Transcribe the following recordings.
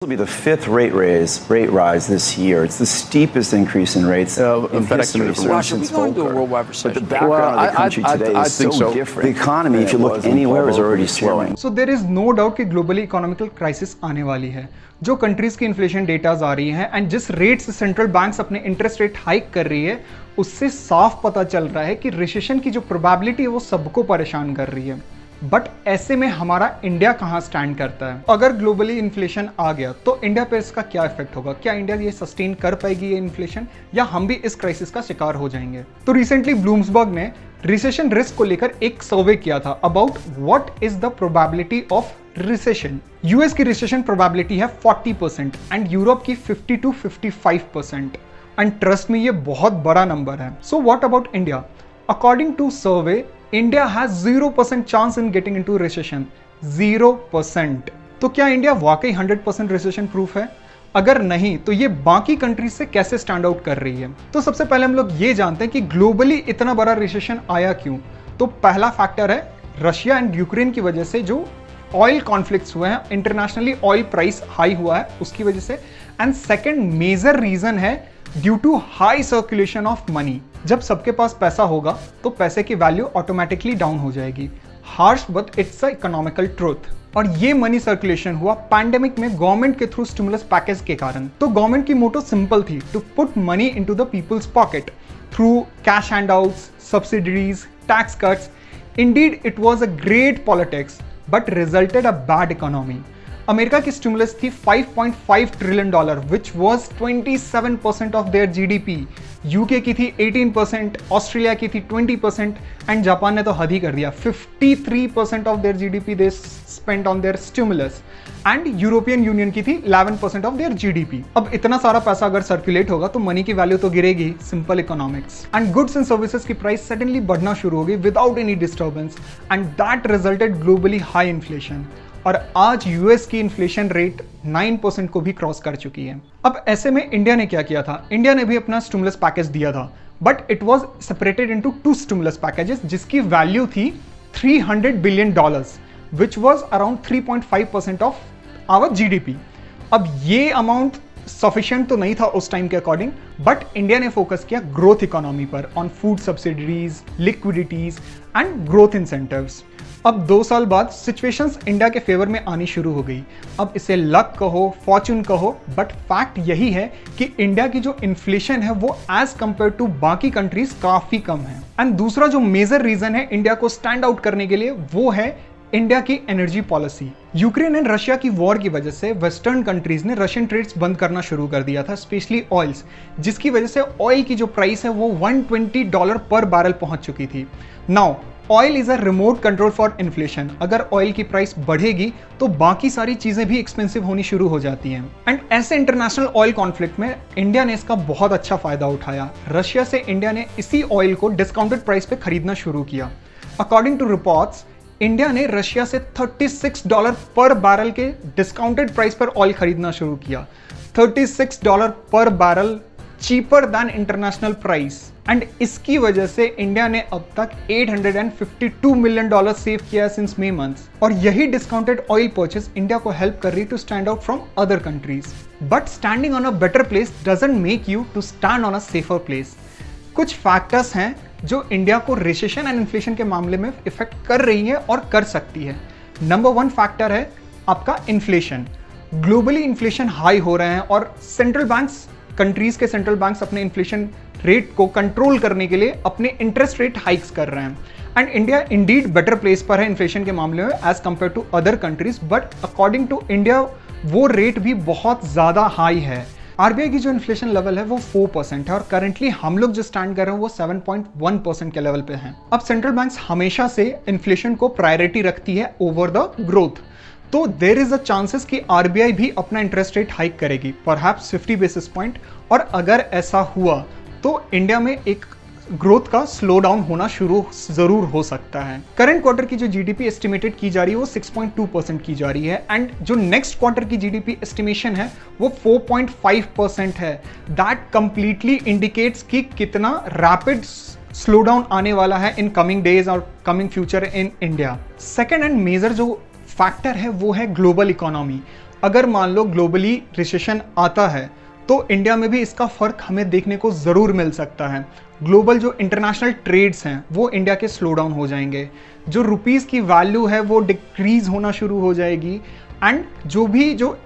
Will be the fifth rate rise this year. It's the steepest increase in rates in history. Should we go into a worldwide recession? But the background of the country today is so different. The economy, if you look anywhere, is already slowing. So there is no doubt कि globally economical crisis आने वाली है. जो countries की inflation datas आ रही हैं and जिस rate से सेंट्रल बैंक्स अपने इंटरेस्ट रेट हाइक कर रही है, उससे साफ पता चल रहा है कि रिसेशन की जो प्रोबेबिलिटी है वो सबको परेशान कर रही है. बट ऐसे में हमारा इंडिया कहां स्टैंड करता है? अगर ग्लोबली इन्फ्लेशन आ गया तो इंडिया पे इसका क्या इफेक्ट होगा? क्या इंडिया ये सस्टेन कर पाएगी ये इन्फ्लेशन, या हम भी इस क्राइसिस का शिकार हो जाएंगे? तो रिसेंटली ब्लूमबर्ग ने रिसेशन रिस्क को लेकर एक सर्वे किया था about what is the probability of recession. US की रिसेशन प्रोबेबिलिटी है 40% एंड यूरोप की 50 to 55%. एंड ट्रस्ट में ये बहुत बड़ा नंबर है. So what about India? According to survey, India has 0% chance in getting into recession. 0%. तो क्या इंडिया वाकई 100% रिसेशन प्रूफ है? अगर नहीं तो ये बाकी कंट्रीज से कैसे स्टैंड आउट कर रही है? तो सबसे पहले हम लोग ये जानते हैं कि ग्लोबली इतना बड़ा रिसेशन आया क्यों. तो पहला फैक्टर है रशिया एंड यूक्रेन की वजह से जो ऑयल कॉन्फ्लिक्ट्स हुए हैं, इंटरनेशनली ऑयल प्राइस हाई हुआ है उसकी वजह से. एंड सेकेंड मेजर रीजन है due to high circulation of money. जब सबके पास पैसा होगा तो पैसे की वैल्यू ऑटोमेटिकली डाउन हो जाएगी. Harsh but it's a economical truth. और ये मनी सर्कुलेशन हुआ पैंडेमिक में गवर्नमेंट के थ्रू स्टिमुलस पैकेज के कारण. तो गवर्नमेंट की मोटो सिंपल थी, to put money into the people's pocket through cash handouts, subsidies, tax cuts. Indeed it was a great politics but resulted a bad economy. America की stimulus थी $5.5 trillion, which was 27% of their GDP. UK की थी 18%, Australia की थी 20% and Japan ने तो हद ही कर दिया. 53% of their GDP they spent on their stimulus and European union की थी 11% ऑफ देयर जीडीपी. अब इतना सारा पैसा अगर सर्कुलेट होगा तो मनी की वैल्यू तो गिरेगी. Simple economics. And goods and services की प्राइस सडनली बढ़ना शुरू हो गई without any disturbance and that resulted globally high inflation. और आज यूएस की इन्फ्लेशन रेट 9% को भी क्रॉस कर चुकी है. अब ऐसे में इंडिया ने क्या किया था? इंडिया ने भी अपना स्टिमुलस पैकेज दिया था, but it was separated into 2 stimulus packages जिसकी वैल्यू थी $300 billion, which was around 3.5% of our GDP. अब ये अमाउंट सफिशिएंट तो नहीं था उस टाइम के अकॉर्डिंग, बट इंडिया ने फोकस किया ग्रोथ इकोनॉमी पर, on food subsidies, liquidities and growth incentives. अब 2 साल बाद सिचुएशंस इंडिया के फेवर में आनी शुरू हो गई. अब इसे लक कहो, फॉर्च्यून कहो, बट फैक्ट यही है कि इंडिया की जो इन्फ्लेशन है वो एज कंपेयर टू बाकी कंट्रीज काफी कम है. एंड दूसरा जो मेजर रीजन है इंडिया को स्टैंड आउट करने के लिए वो है इंडिया की energy policy. Ukraine and Russia की वॉर की वजह से वेस्टर्न कंट्रीज ने रशियन ट्रेड्स बंद करना शुरू कर दिया था, स्पेशली ऑयल्स, जिसकी वजह से ऑयल की जो प्राइस है वो $120 पर बैरल पहुंच चुकी थी. Now oil is a remote control for inflation. अगर ऑयल की प्राइस बढ़ेगी तो बाकी सारी चीजें भी एक्सपेंसिव होनी शुरू हो जाती हैं. एंड ऐसे इंटरनेशनल ऑयल कॉन्फ्लिक्ट में इंडिया ने इसका बहुत अच्छा फायदा उठाया. रशिया से इंडिया ने इसी ऑयल को डिस्काउंटेड प्राइस पे खरीदना शुरू किया. अकॉर्डिंग टू रिपोर्ट्स, इंडिया ने रशिया से $36 पर बैरल के डिस्काउंटेड प्राइस पर ऑयल खरीदना शुरू किया. $36 पर barrel, cheaper than international price. And इसकी वजह से इंडिया ने अब तक $852 मिलियन सेव किया सिंस मे मंथ्स. और यही डिस्काउंटेड ऑयल परचेज इंडिया को हेल्प कर रही to stand out from other countries. But standing on a better place doesn't make you to stand on a safer place. कुछ factors हैं जो India को recession and inflation के मामले में इफेक्ट कर रही है और कर सकती है. नंबर 1 फैक्टर है आपका इन्फ्लेशन. ग्लोबली इन्फ्लेशन हाई हो रहे हैं और सेंट्रल बैंक्स, कंट्रीज के सेंट्रल बैंक्स अपने इन्फ्लेशन रेट को कंट्रोल करने के लिए अपने इंटरेस्ट रेट हाइक्स कर रहे हैं. And India indeed better place पर है इन्फ्लेशन के मामले में as compare to other countries, but according to India वो रेट भी बहुत ज्यादा हाई है. आरबीआई की जो इन्फ्लेशन लेवल है वो 4% है और करंटली हम लोग जो स्टैंड कर रहे हैं वो 7.1% के लेवल पे हैं. अब सेंट्रल बैंक्स हमेशा से इन्फ्लेशन को प्रायोरिटी रखती है ओवर द ग्रोथ. तो देयर इज अ चांसेस कि आरबीआई भी अपना इंटरेस्ट रेट हाइक करेगी, परहैप्स 50 बेसिस पॉइंट. और अगर ऐसा हुआ तो इंडिया में एक ग्रोथ का स्लो डाउन होना शुरू जरूर हो सकता है. करंट क्वार्टर की जो जीडीपी एस्टिमेटेड की जा रही है वो 6.2% की जा रही है एंड जो नेक्स्ट क्वार्टर की जीडीपी एस्टिमेशन है वो 4.5% है. दैट कंप्लीटली इंडिकेट्स कि कितना रैपिड स्लो डाउन आने वाला है इन कमिंग डेज और coming future in India. Second and major जो फैक्टर है वो है ग्लोबल इकोनॉमी. अगर मान लो ग्लोबली रिसेशन आता है तो इंडिया में भी इसका फर्क हमें देखने को ज़रूर मिल सकता है। ग्लोबल जो इंटरनेशनल ट्रेड्स हैं वो इंडिया के स्लो डाउन हो जाएंगे, जो रुपीज़ की वैल्यू है वो डिक्रीज होना शुरू हो जाएगी, एंड जो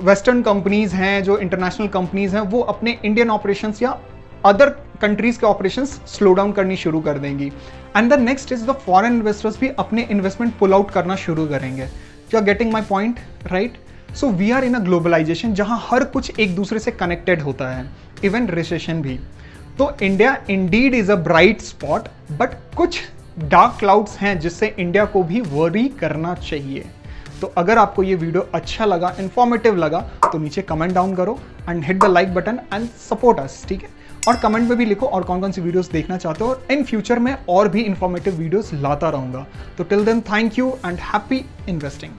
वेस्टर्न कंपनीज हैं, जो इंटरनेशनल कंपनीज हैं, वो अपने इंडियन ऑपरेशंस या अदर कंट्रीज के ऑपरेशंस स्लो डाउन करनी शुरू कर देंगी। And the next is the foreign investors भी अपने इन्वेस्टमेंट पुल आउट करना शुरू करेंगे। You are getting my point, right? So we are in a globalisation जहां हर कुछ एक दूसरे से कनेक्टेड होता है, इवन रिसेशन भी। तो India Indeed is a bright spot, but कुछ डार्क क्लाउड्स हैं जिससे इंडिया को भी वरी करना चाहिए। तो अगर आपको ये वीडियो अच्छा लगा, इंफॉर्मेटिव लगा, तो नीचे कमेंट डाउन करो and hit the like button and support us, ठीक है? और कमेंट में भी लिखो और कौन कौन सी वीडियोस देखना चाहते हो, और इन फ्यूचर में और भी इंफॉर्मेटिव वीडियोस लाता रहूंगा। तो till then, thank you and happy investing.